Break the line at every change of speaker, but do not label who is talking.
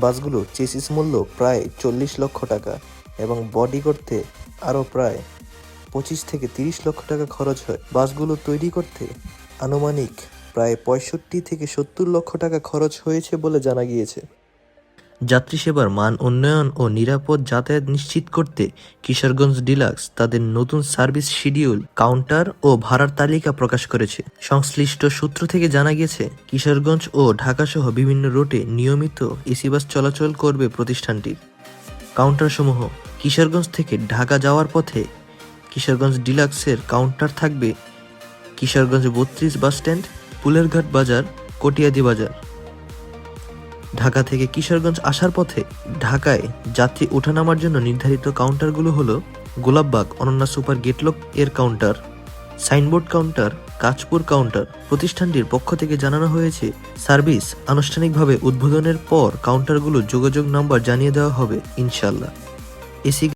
বাসগুলোর chassis মূল্য প্রায় 40 লক্ষ টাকা এবং বডি করতে আরও প্রায় 25 থেকে 30 লক্ষ টাকা খরচ হয়। বাসগুলো তৈরি করতে আনুমানিক প্রায় 65 থেকে 70 লক্ষ টাকা খরচ হয়েছে বলে জানা গিয়েছে। যাত্রী সেবার মান উন্নয়ন ও নিরাপদ যাতায়াত নিশ্চিত করতে কিশোরগঞ্জ ডিলাক্স তাদের নতুন সার্ভিস শিডিউল, কাউন্টার ও ভাড়ার তালিকা প্রকাশ করেছে। সংশ্লিষ্ট সূত্র থেকে জানা গেছে, কিশোরগঞ্জ ও ঢাকাসহ বিভিন্ন রুটে নিয়মিত এসি বাস চলাচল করবে প্রতিষ্ঠানটির। কাউন্টারসমূহ: কিশোরগঞ্জ থেকে ঢাকা যাওয়ার পথে কিশোরগঞ্জ ডিলাক্সের কাউন্টার থাকবে কিশোরগঞ্জ 32 বাস স্ট্যান্ড, ফুলেরঘাট বাজার, কটিয়াদি বাজার। ঢাকা থেকে কিশোরগঞ্জ আসার পথে ঢাকায় যাত্রী ওঠানামার জন্য নির্ধারিত কাউন্টারগুলো হলো গোলাপবাগ অনন্যা সুপার গেটলক এর counter, signboard counter, Kanchpur counter. প্রতিষ্ঠানটির পক্ষ থেকে জানানো হয়েছে, সার্ভিস আনুষ্ঠানিকভাবে উদ্বোধনের পর কাউন্টারগুলো যোগাযোগ নাম্বার জানিয়ে দেওয়া হবে ইনশাআল্লাহ। এসি